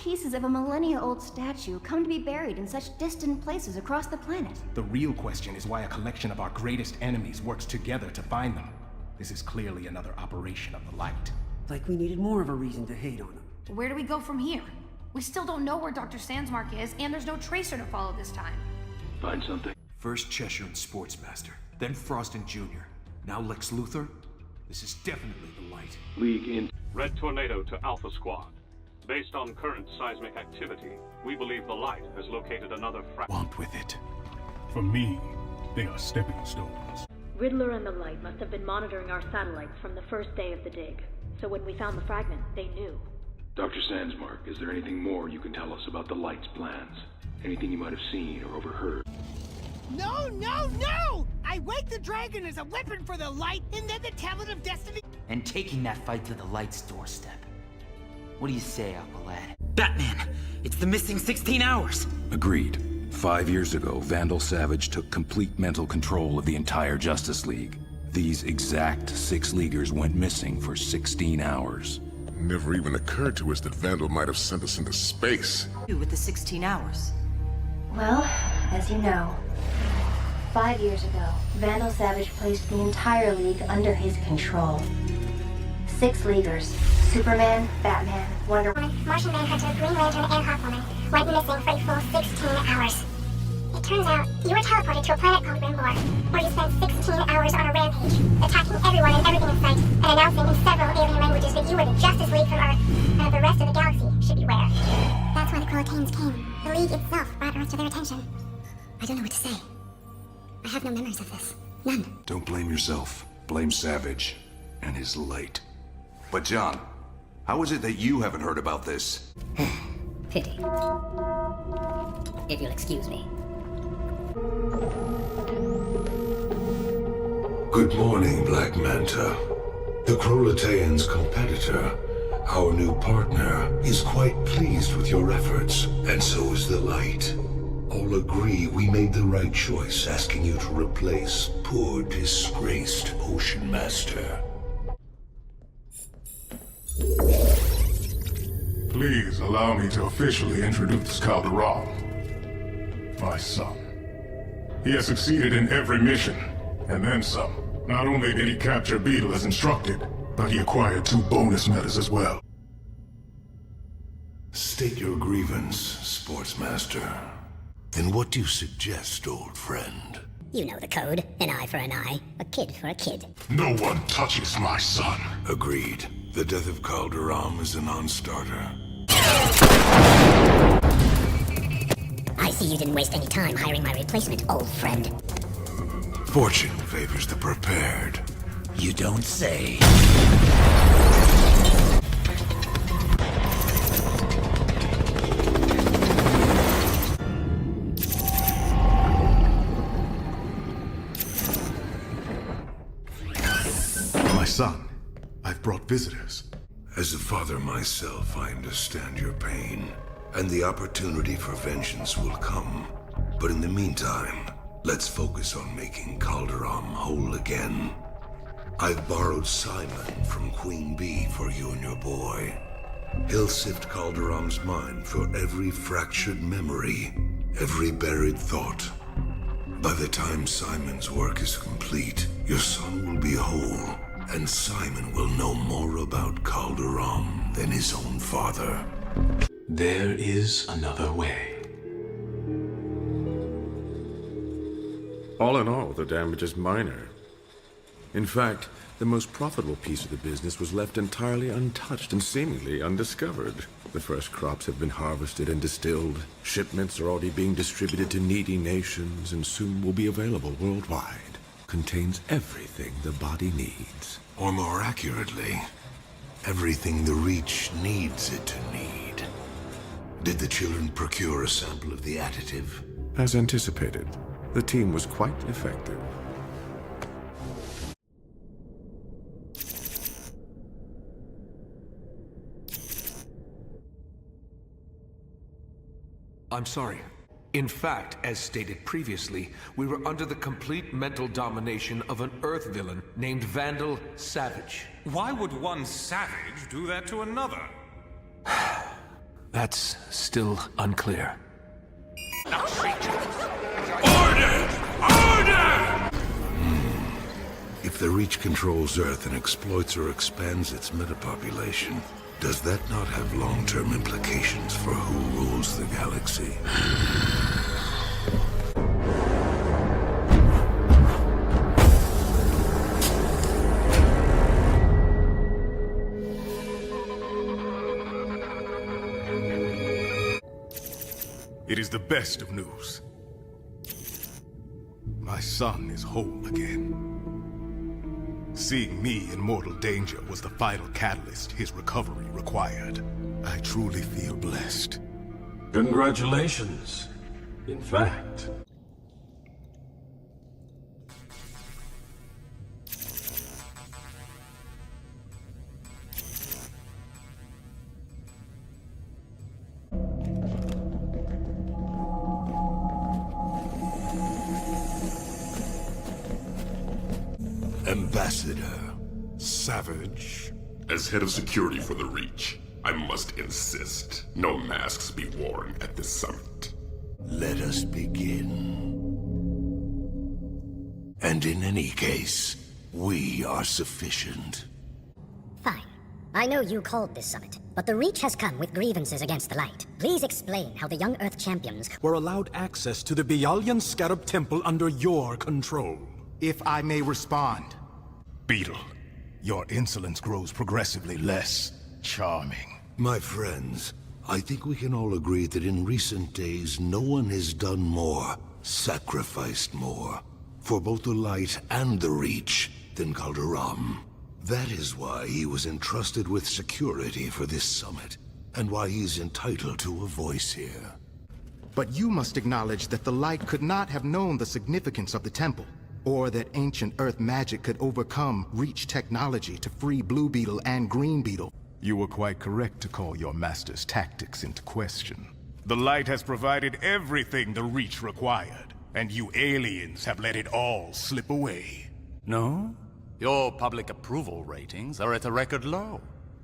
pieces of a millennia-old statue come to be buried in such distant places across the planet? The real question is why a collection of our greatest enemies works together to find them. This is clearly another operation of the light. Like we needed more of a reason to hate on him. Where do we go from here? We still don't know where Dr. Sandsmark is, and there's no tracer to follow this time. Find something. First Cheshire and Sportsmaster, then Frost and Junior. Now Lex Luthor? This is definitely the light. League in. Red Tornado to Alpha Squad. Based on current seismic activity, we believe the light has located another Want with it. For me, they are stepping stones. Riddler and the Light must have been monitoring our satellites from the first day of the dig. So when we found the fragment, they knew. Dr. Sandsmark, is there anything more you can tell us about the light's plans? Anything you might have seen or overheard? No, no, no! I wake the dragon as a weapon for the light, and then the tablet of destiny. And taking that fight to the light's doorstep. What do you say, Uncle Lad? Batman! It's the missing 16 hours! Agreed. 5 years ago, Vandal Savage took complete mental control of the entire Justice League. These exact 6 Leaguers went missing for 16 hours. Never even occurred to us that Vandal might have sent us into space. With the 16 hours. Well, as you know, 5 years ago, Vandal Savage placed the entire League under his control. 6 Leaguers: Superman, Batman, Wonder Woman, Martian Manhunter, Green Lantern, and Hawkwoman went missing for a full 16 hours. It turns out you were teleported to a planet called Rimbor, where you spent 16 hours on a rampage, attacking everyone and everything in sight, and announcing in several alien languages that you were the Justice League from Earth, and that the rest of the galaxy should beware. That's why the Quotaines came. The League itself brought Earth to their attention. I don't know what to say. I have no memories of this. None. Don't blame yourself. Blame Savage and his light. But John, how is it that you haven't heard about this? Pity. If you'll excuse me. Good morning, Black Manta. The Krolataean's competitor, our new partner, is quite pleased with your efforts, and so is the Light. All agree we made the right choice asking you to replace poor, disgraced Ocean Master. Please allow me to officially introduce Calderon, my son. He has succeeded in every mission, and then some. Not only did he capture Beetle as instructed, but he acquired 2 bonus medals as well. State your grievance, Sportsmaster. And what do you suggest, old friend? You know the code. An eye for an eye. A kid for a kid. No one touches my son. Agreed. The death of Calderon is a non-starter. I see you didn't waste any time hiring my replacement, old friend. Fortune favors the prepared. You don't say. My son, I've brought visitors. As a father myself, I understand your pain, and the opportunity for vengeance will come. But in the meantime, let's focus on making Calderon whole again. I've borrowed Simon from Queen Bee for you and your boy. He'll sift Calderon's mind for every fractured memory, every buried thought. By the time Simon's work is complete, your son will be whole, and Simon will know more about Calderon than his own father. There is another way. All in all, the damage is minor. In fact, the most profitable piece of the business was left entirely untouched and seemingly undiscovered. The first crops have been harvested and distilled. Shipments are already being distributed to needy nations and soon will be available worldwide. Contains everything the body needs. Or more accurately, everything the Reach needs it to need. Did the children procure a sample of the additive? As anticipated, the team was quite effective. I'm sorry. In fact, as stated previously, we were under the complete mental domination of an Earth villain named Vandal Savage. Why would one savage do that to another? That's still unclear. If the Reach controls Earth and exploits or expands its metapopulation, does that not have long-term implications for who rules the galaxy? It is the best of news. My son is whole again. Seeing me in mortal danger was the vital catalyst his recovery required. I truly feel blessed. Congratulations. In fact. Ambassador Savage. As head of security for the Reach, I must insist no masks be worn at this summit. Let us begin. And in any case, we are sufficient. Fine. I know you called this summit, but the Reach has come with grievances against the Light. Please explain how the young Earth champions were allowed access to the Bialyan Scarab Temple under your control. If I may respond. Beetle, your insolence grows progressively less charming. My friends, I think we can all agree that in recent days, no one has done more, sacrificed more, for both the Light and the Reach than Calderon. That is why he was entrusted with security for this summit, and why he's entitled to a voice here. But you must acknowledge that the Light could not have known the significance of the temple, or that ancient Earth magic could overcome Reach technology to free Blue Beetle and Green Beetle. You were quite correct to call your master's tactics into question. The Light has provided everything the Reach required, and you aliens have let it all slip away. No? Your public approval ratings are at a record low,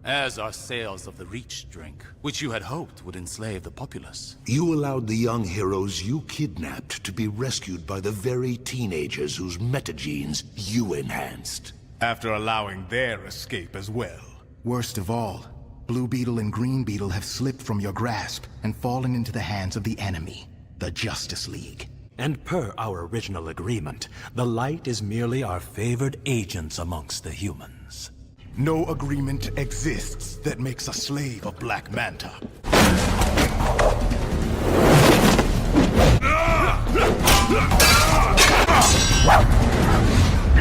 as are sales of the Reach drink, which you had hoped would enslave the populace. You allowed the young heroes you kidnapped to be rescued by the very teenagers whose metagenes you enhanced. After allowing their escape as well. Worst of all, Blue Beetle and Green Beetle have slipped from your grasp and fallen into the hands of the enemy, the Justice League. And per our original agreement, the Light is merely our favored agents amongst the humans. No agreement exists that makes a slave of Black Manta.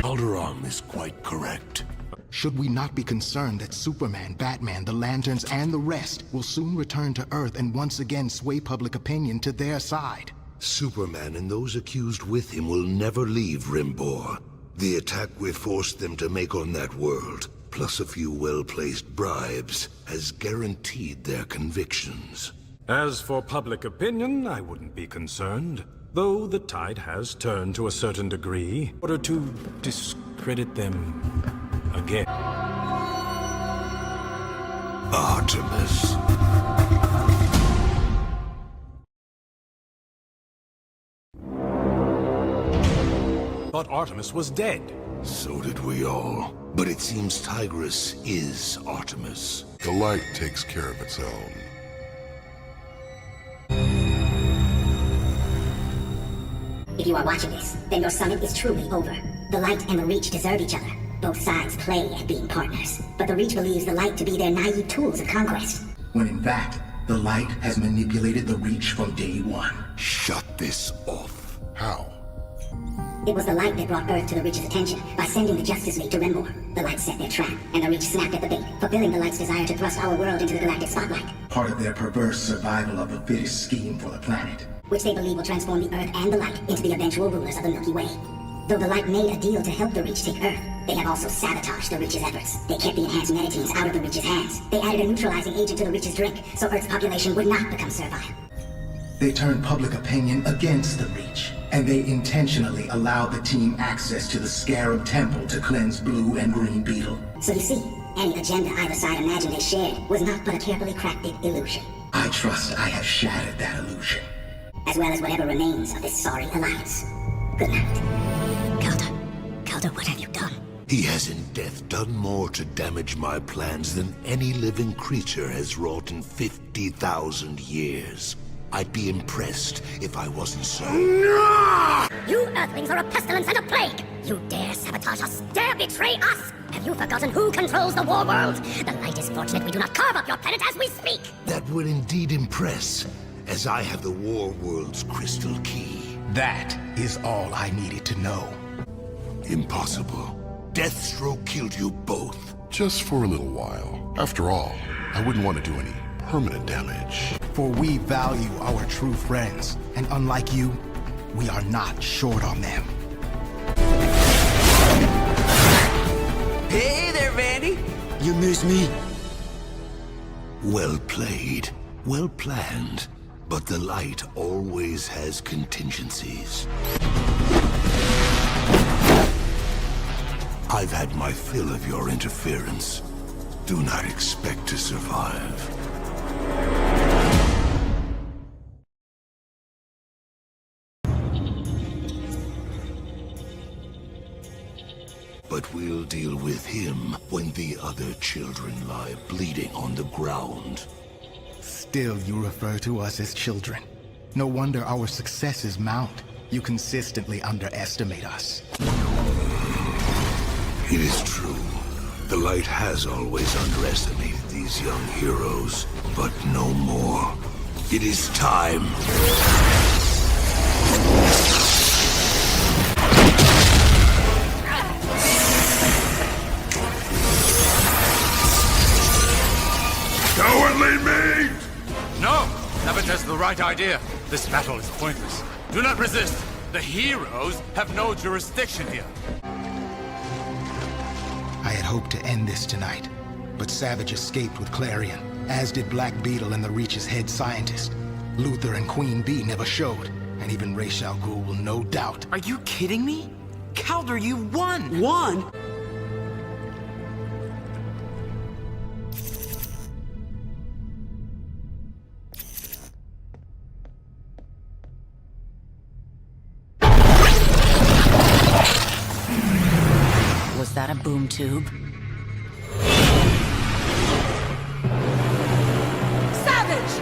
Calderon is quite correct. Should we not be concerned that Superman, Batman, the Lanterns, and the rest will soon return to Earth and once again sway public opinion to their side? Superman and those accused with him will never leave Rimbor. The attack we forced them to make on that world, plus a few well-placed bribes, has guaranteed their convictions. As for public opinion, I wouldn't be concerned. Though the tide has turned to a certain degree, in order to discredit them again. Artemis. Thought Artemis was dead. So did we all. But it seems Tigress is Artemis. The Light takes care of its own. If you are watching this, then your summit is truly over. The Light and the Reach deserve each other. Both sides play at being partners. But the Reach believes the Light to be their naive tools of conquest. When in fact, the Light has manipulated the Reach from day one. Shut this off. How? It was the Light that brought Earth to the Reach's attention by sending the Justice League to Rimbor. The Light set their trap, and the Reach snapped at the bait, fulfilling the Light's desire to thrust our world into the galactic spotlight. Part of their perverse survival of the fittest scheme for the planet. Which they believe will transform the Earth and the Light into the eventual rulers of the Milky Way. Though the Light made a deal to help the Reach take Earth, they have also sabotaged the Reach's efforts. They kept the enhanced metagenes out of the Reach's hands. They added a neutralizing agent to the Reach's drink, so Earth's population would not become servile. They turned public opinion against the Reach, and they intentionally allowed the team access to the Scarab Temple to cleanse Blue and Green Beetle. So you see, any agenda either side imagined they shared was not but a carefully crafted illusion. I trust I have shattered that illusion. As well as whatever remains of this sorry alliance. Good night. Calder, what have you done? He has in death done more to damage my plans than any living creature has wrought in 50,000 years. I'd be impressed if I wasn't so. No! You Earthlings are a pestilence and a plague! You dare sabotage us, dare betray us! Have you forgotten who controls the war world? The Light is fortunate we do not carve up your planet as we speak! That would indeed impress, as I have the war world's crystal key. That is all I needed to know. Impossible. Deathstroke killed you both. Just for a little while. After all, I wouldn't want to do any permanent damage. For we value our true friends, and unlike you, we are not short on them. Hey there, Vandy! You miss me? Well played. Well planned. But the Light always has contingencies. I've had my fill of your interference. Do not expect to survive. But we'll deal with him when the other children lie bleeding on the ground. Still, you refer to us as children. No wonder our successes mount. You consistently underestimate us. It is true. The Light has always underestimated these young heroes, but no more. It is time. Cowardly me! No! Savage has the right idea. This battle is pointless. Do not resist. The heroes have no jurisdiction here. I had hoped to end this tonight, but Savage escaped with Clarion, as did Black Beetle and the Reach's head scientist. Luther and Queen Bee never showed, and even Ra's al Ghul will no doubt. Are you kidding me? Calder, you won! Won? Was that a boom tube? Savage!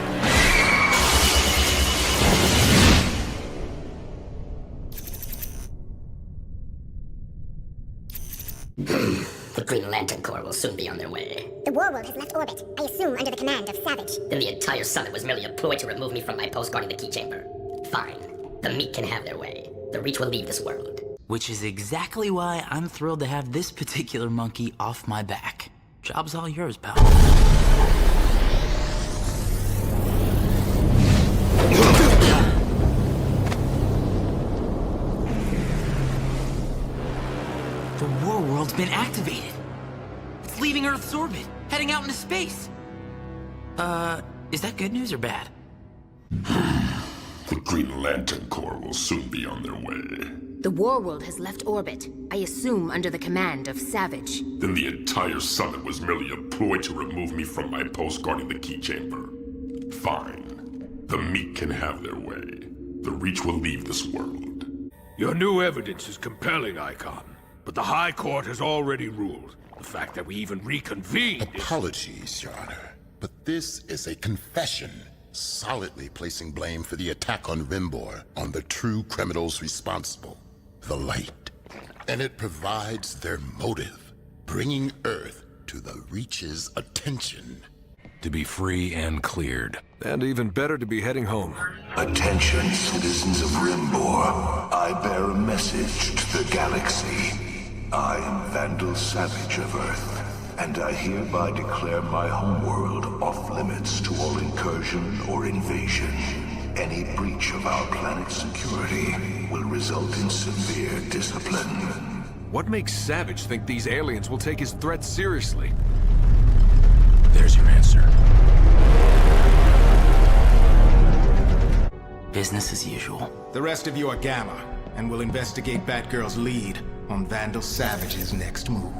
The Green Lantern Corps will soon be on their way. The war world has left orbit, I assume under the command of Savage. Then the entire summit was merely a ploy to remove me from my post guarding the key chamber. Fine. The meek can have their way. The Reach will leave this world. Which is exactly why I'm thrilled to have this particular monkey off my back. Job's all yours, pal. The war world's been activated. It's leaving Earth's orbit, heading out into space. Is that good news or bad? The Green Lantern Corps will soon be on their way. The war world has left orbit, I assume under the command of Savage. Then the entire summit was merely a ploy to remove me from my post guarding the key chamber. Fine. The meek can have their way. The Reach will leave this world. Your new evidence is compelling, Icon. But the High Court has already ruled. The fact that we even reconvened Apologies, Your Honor, but this is a confession, solidly placing blame for the attack on Rimbor on the true criminals responsible, the Light. And it provides their motive, bringing Earth to the Reach's attention. To be free and cleared. And even better to be heading home. Attention, citizens of Rimbor. I bear a message to the galaxy. I am Vandal Savage of Earth, and I hereby declare my homeworld off-limits to all incursion or invasion. Any breach of our planet's security will result in severe discipline. What makes Savage think these aliens will take his threats seriously? There's your answer. Business as usual. The rest of you are Gamma, and we'll investigate Batgirl's lead on Vandal Savage's next move.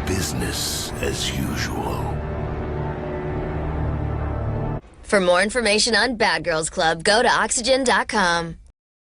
business as usual. For more information on Bad Girls Club, go to Oxygen.com.